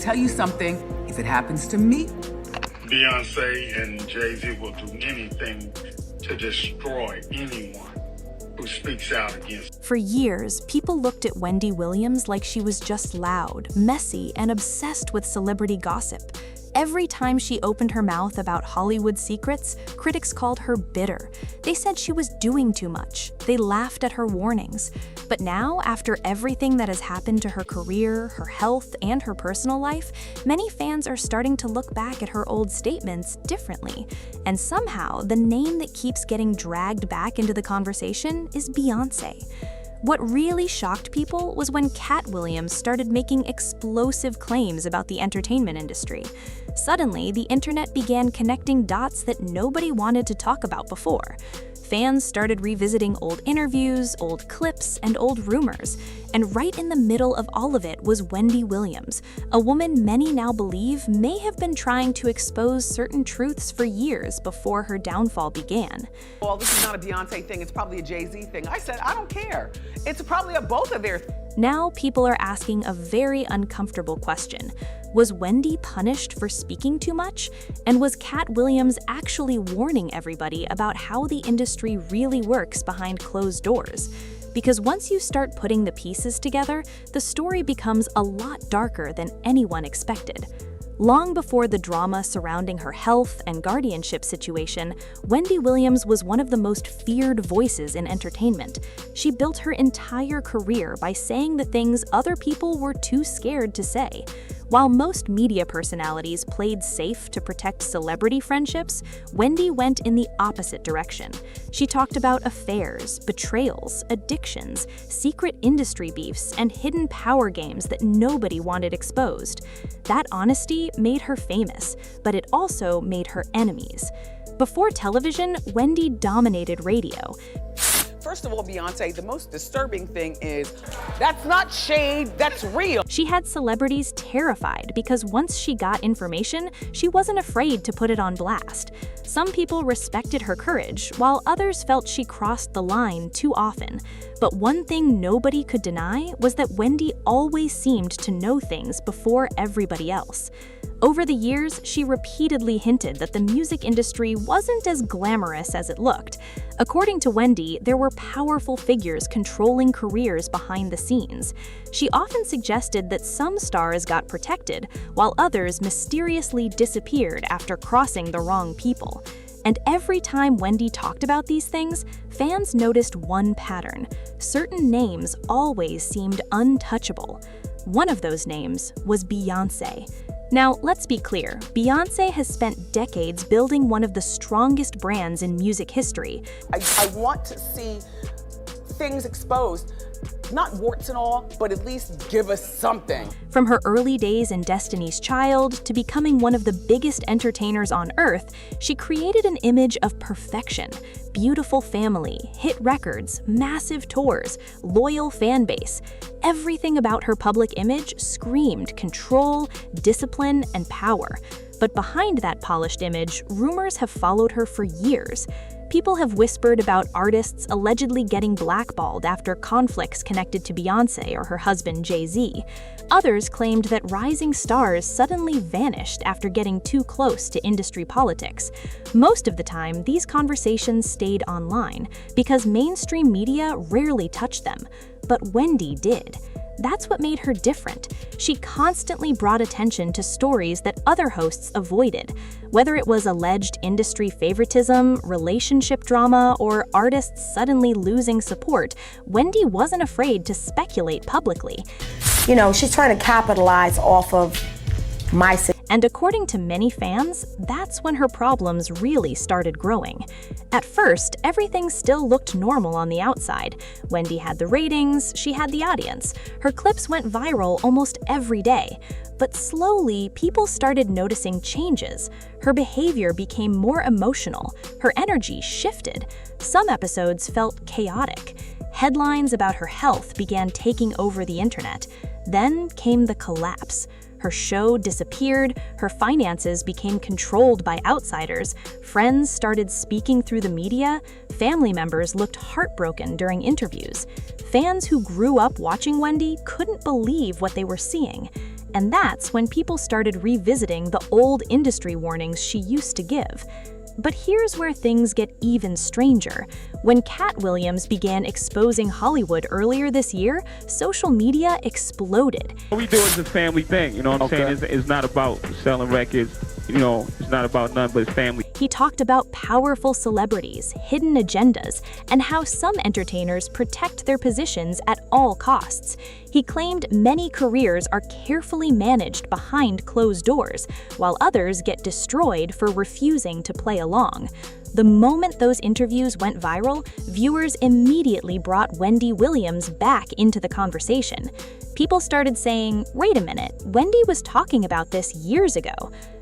tell you something, if it happens to me, Beyonce and Jay-Z will do anything to destroy anyone who speaks out against. For years, people looked at Wendy Williams like she was just loud, messy, and obsessed with celebrity gossip. Every time she opened her mouth about Hollywood secrets, critics called her bitter. They said she was doing too much. They laughed at her warnings. But now, after everything that has happened to her career, her health, and her personal life, many fans are starting to look back at her old statements differently. And somehow, the name that keeps getting dragged back into the conversation is Beyonce. What really shocked people was when Katt Williams started making explosive claims about the entertainment industry. Suddenly, the internet began connecting dots that nobody wanted to talk about before. Fans started revisiting old interviews, old clips, and old rumors. And right in the middle of all of it was Wendy Williams, a woman many now believe may have been trying to expose certain truths for years before her downfall began. Well, this is not a Beyonce thing, it's probably a Jay-Z thing. I said, I don't care. It's probably a both of their. Now people are asking a very uncomfortable question. Was Wendy punished for speaking too much? And was Katt Williams actually warning everybody about how the industry really works behind closed doors? Because once you start putting the pieces together, the story becomes a lot darker than anyone expected. Long before the drama surrounding her health and guardianship situation, Wendy Williams was one of the most feared voices in entertainment. She built her entire career by saying the things other people were too scared to say. While most media personalities played safe to protect celebrity friendships, Wendy went in the opposite direction. She talked about affairs, betrayals, addictions, secret industry beefs, and hidden power games that nobody wanted exposed. That honesty made her famous, but it also made her enemies. Before television, Wendy dominated radio. First of all, Beyonce, the most disturbing thing is that's not shade, that's real. She had celebrities terrified because once she got information, she wasn't afraid to put it on blast. Some people respected her courage, while others felt she crossed the line too often. But one thing nobody could deny was that Wendy always seemed to know things before everybody else. Over the years, she repeatedly hinted that the music industry wasn't as glamorous as it looked. According to Wendy, there were powerful figures controlling careers behind the scenes. She often suggested that some stars got protected, while others mysteriously disappeared after crossing the wrong people. And every time Wendy talked about these things, fans noticed one pattern. Certain names always seemed untouchable. One of those names was Beyonce. Now, let's be clear, Beyonce has spent decades building one of the strongest brands in music history. I want to see things exposed, not warts and all, but at least give us something. From her early days in Destiny's Child to becoming one of the biggest entertainers on earth, she created an image of perfection. Beautiful family, hit records, massive tours, loyal fan base. Everything about her public image screamed control, discipline, and power. But behind that polished image, rumors have followed her for years. People have whispered about artists allegedly getting blackballed after conflicts connected to Beyonce or her husband Jay-Z. Others claimed that rising stars suddenly vanished after getting too close to industry politics. Most of the time, these conversations stayed online because mainstream media rarely touched them. But Wendy did. That's what made her different. She constantly brought attention to stories that other hosts avoided. Whether it was alleged industry favoritism, relationship drama, or artists suddenly losing support, Wendy wasn't afraid to speculate publicly. You know, she's trying to capitalize off of my success. And according to many fans, that's when her problems really started growing. At first, everything still looked normal on the outside. Wendy had the ratings, she had the audience. Her clips went viral almost every day. But slowly, people started noticing changes. Her behavior became more emotional. Her energy shifted. Some episodes felt chaotic. Headlines about her health began taking over the internet. Then came the collapse. Her show disappeared, her finances became controlled by outsiders, friends started speaking through the media, family members looked heartbroken during interviews. Fans who grew up watching Wendy couldn't believe what they were seeing. And that's when people started revisiting the old industry warnings she used to give. But here's where things get even stranger. When Katt Williams began exposing Hollywood earlier this year, social media exploded. What we do is a family thing, you know what I'm saying? It's not about selling records, you know, it's not about nothing but family. He talked about powerful celebrities, hidden agendas, and how some entertainers protect their positions at all costs. He claimed many careers are carefully managed behind closed doors, while others get destroyed for refusing to play along. The moment those interviews went viral, viewers immediately brought Wendy Williams back into the conversation. People started saying, wait a minute, Wendy was talking about this years ago.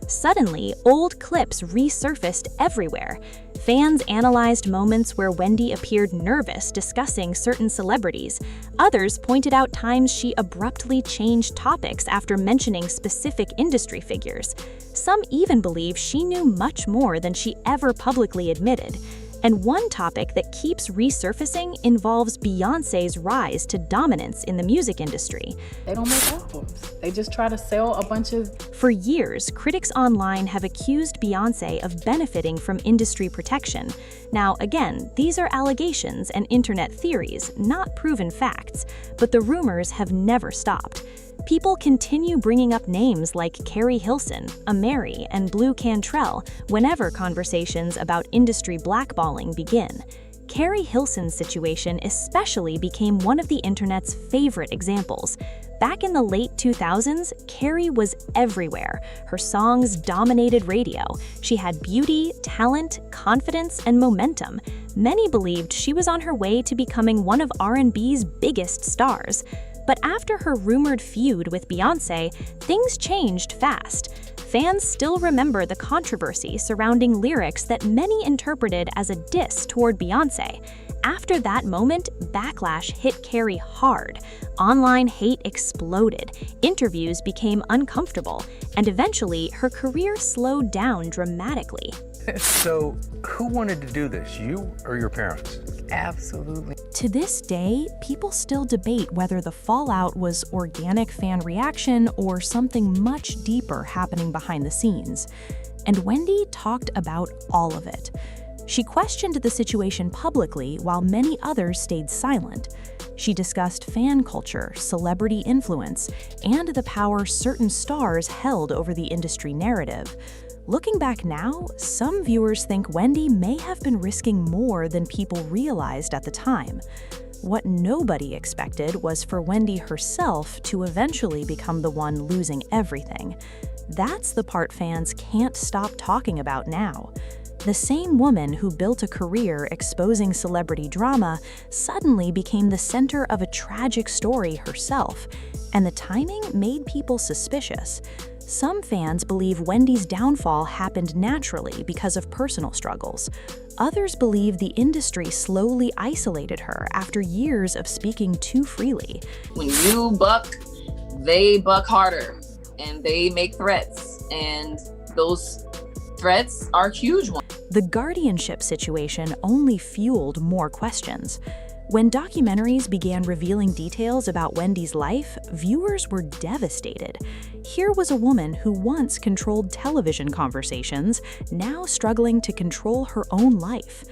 Suddenly, old clips resurfaced everywhere. Fans analyzed moments where Wendy appeared nervous discussing certain celebrities. Others pointed out times she abruptly changed topics after mentioning specific industry figures. Some even believe she knew much more than she ever publicly admitted. And one topic that keeps resurfacing involves Beyoncé's rise to dominance in the music industry. They don't make albums. They just try to sell a bunch of... For years, critics online have accused Beyoncé of benefiting from industry protection. Now, again, these are allegations and internet theories, not proven facts, but the rumors have never stopped. People continue bringing up names like Carrie Hilson, Ameri, and Blue Cantrell whenever conversations about industry blackballing begin. Carrie Hilson's situation especially became one of the internet's favorite examples. Back in the late 2000s, Carrie was everywhere. Her songs dominated radio. She had beauty, talent, confidence, and momentum. Many believed she was on her way to becoming one of R&B's biggest stars. But after her rumored feud with Beyoncé, things changed fast. Fans still remember the controversy surrounding lyrics that many interpreted as a diss toward Beyoncé. After that moment, backlash hit Carrie hard. Online hate exploded, interviews became uncomfortable, and eventually her career slowed down dramatically. So, who wanted to do this, you or your parents? Absolutely. To this day, people still debate whether the fallout was organic fan reaction or something much deeper happening behind the scenes. And Wendy talked about all of it. She questioned the situation publicly while many others stayed silent. She discussed fan culture, celebrity influence, and the power certain stars held over the industry narrative. Looking back now, some viewers think Wendy may have been risking more than people realized at the time. What nobody expected was for Wendy herself to eventually become the one losing everything. That's the part fans can't stop talking about now. The same woman who built a career exposing celebrity drama suddenly became the center of a tragic story herself, and the timing made people suspicious. Some fans believe Wendy's downfall happened naturally because of personal struggles. Others believe the industry slowly isolated her after years of speaking too freely. When you buck, they buck harder, and they make threats, and those threats are huge ones. The guardianship situation only fueled more questions. When documentaries began revealing details about Wendy's life, viewers were devastated. Here was a woman who once controlled television conversations, now struggling to control her own life.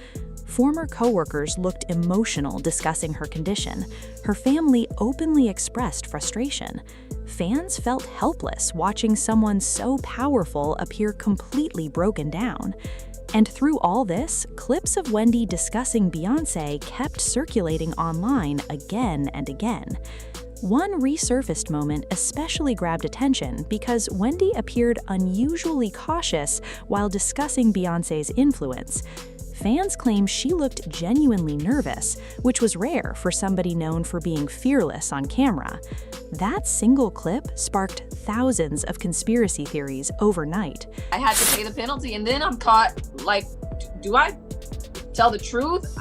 Former coworkers looked emotional discussing her condition. Her family openly expressed frustration. Fans felt helpless watching someone so powerful appear completely broken down. And through all this, clips of Wendy discussing Beyoncé kept circulating online again and again. One resurfaced moment especially grabbed attention because Wendy appeared unusually cautious while discussing Beyoncé's influence. Fans claim she looked genuinely nervous, which was rare for somebody known for being fearless on camera. That single clip sparked thousands of conspiracy theories overnight. I had to pay the penalty, and then I'm caught, like, do I tell the truth?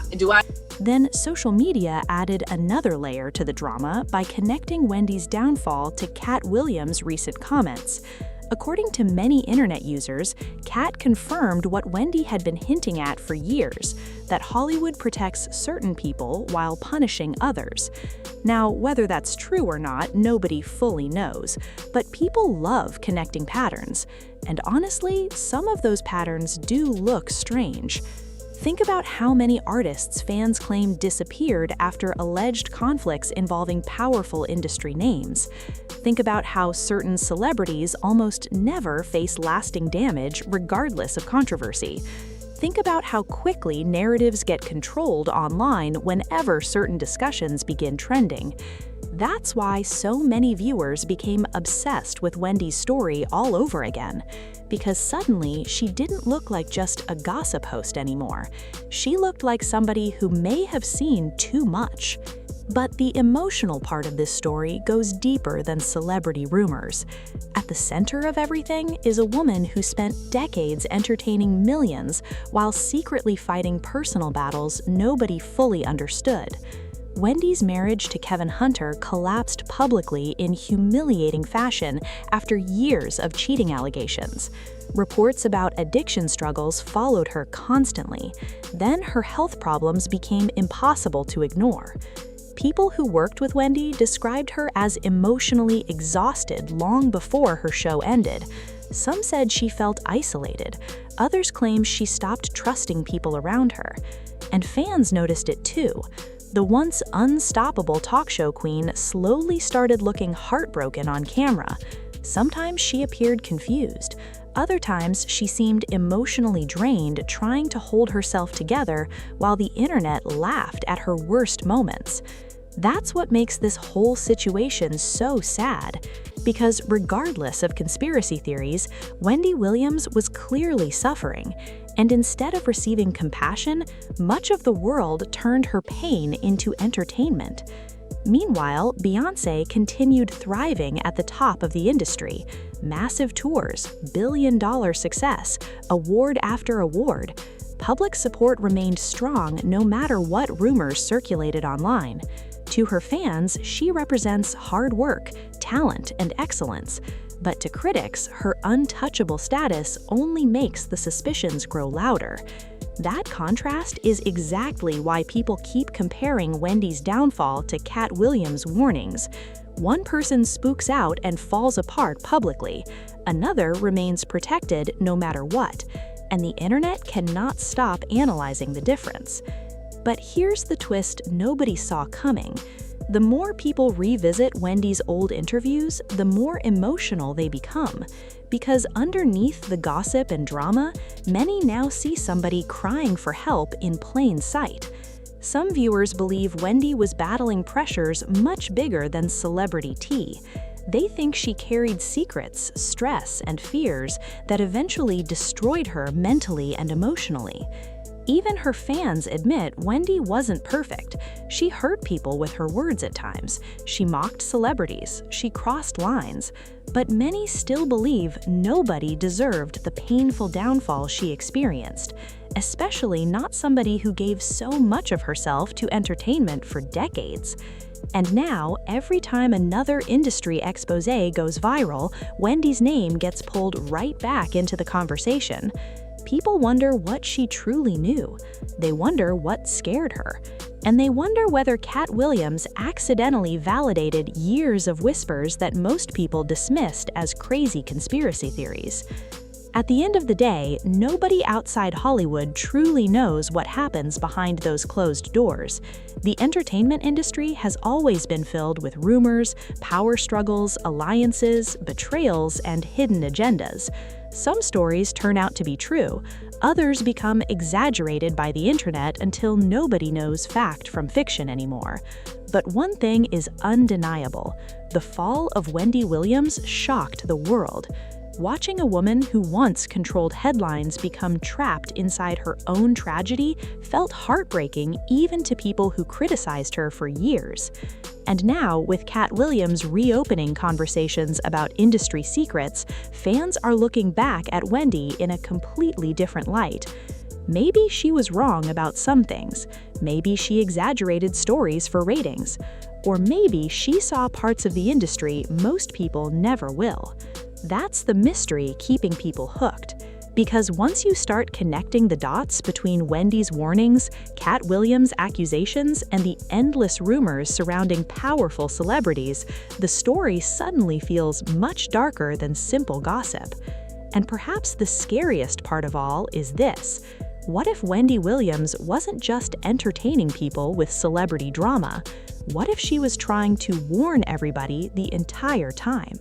Then social media added another layer to the drama by connecting Wendy's downfall to Katt Williams' recent comments. According to many internet users, Katt confirmed what Wendy had been hinting at for years, that Hollywood protects certain people while punishing others. Now, whether that's true or not, nobody fully knows, but people love connecting patterns. And honestly, some of those patterns do look strange. Think about how many artists fans claim disappeared after alleged conflicts involving powerful industry names. Think about how certain celebrities almost never face lasting damage regardless of controversy. Think about how quickly narratives get controlled online whenever certain discussions begin trending. That's why so many viewers became obsessed with Wendy's story all over again, because suddenly she didn't look like just a gossip host anymore. She looked like somebody who may have seen too much. But the emotional part of this story goes deeper than celebrity rumors. At the center of everything is a woman who spent decades entertaining millions while secretly fighting personal battles nobody fully understood. Wendy's marriage to Kevin Hunter collapsed publicly in humiliating fashion after years of cheating allegations. Reports about addiction struggles followed her constantly. Then her health problems became impossible to ignore. People who worked with Wendy described her as emotionally exhausted long before her show ended. Some said she felt isolated. Others claimed she stopped trusting people around her. And fans noticed it too. The once unstoppable talk show queen slowly started looking heartbroken on camera. Sometimes she appeared confused. Other times she seemed emotionally drained, trying to hold herself together while the internet laughed at her worst moments. That's what makes this whole situation so sad. Because regardless of conspiracy theories, Wendy Williams was clearly suffering. And instead of receiving compassion, much of the world turned her pain into entertainment. Meanwhile, Beyonce continued thriving at the top of the industry. Massive tours, billion-dollar success, award after award. Public support remained strong no matter what rumors circulated online. To her fans, she represents hard work, talent, and excellence. But to critics, her untouchable status only makes the suspicions grow louder. That contrast is exactly why people keep comparing Wendy's downfall to Katt Williams' warnings. One person spooks out and falls apart publicly. Another remains protected no matter what. And the internet cannot stop analyzing the difference. But here's the twist nobody saw coming. The more people revisit Wendy's old interviews, the more emotional they become. Because underneath the gossip and drama, many now see somebody crying for help in plain sight. Some viewers believe Wendy was battling pressures much bigger than celebrity tea. They think she carried secrets, stress, and fears that eventually destroyed her mentally and emotionally. Even her fans admit Wendy wasn't perfect. She hurt people with her words at times. She mocked celebrities. She crossed lines. But many still believe nobody deserved the painful downfall she experienced, especially not somebody who gave so much of herself to entertainment for decades. And now, every time another industry expose goes viral, Wendy's name gets pulled right back into the conversation. People wonder what she truly knew. They wonder what scared her. And they wonder whether Katt Williams accidentally validated years of whispers that most people dismissed as crazy conspiracy theories. At the end of the day, nobody outside Hollywood truly knows what happens behind those closed doors. The entertainment industry has always been filled with rumors, power struggles, alliances, betrayals, and hidden agendas. Some stories turn out to be true, others become exaggerated by the internet until nobody knows fact from fiction anymore. But one thing is undeniable: the fall of Wendy Williams shocked the world. Watching a woman who once controlled headlines become trapped inside her own tragedy felt heartbreaking even to people who criticized her for years. And now, with Katt Williams reopening conversations about industry secrets, fans are looking back at Wendy in a completely different light. Maybe she was wrong about some things. Maybe she exaggerated stories for ratings. Or maybe she saw parts of the industry most people never will. That's the mystery keeping people hooked. Because once you start connecting the dots between Wendy's warnings, Katt Williams' accusations, and the endless rumors surrounding powerful celebrities, the story suddenly feels much darker than simple gossip. And perhaps the scariest part of all is this: what if Wendy Williams wasn't just entertaining people with celebrity drama? What if she was trying to warn everybody the entire time?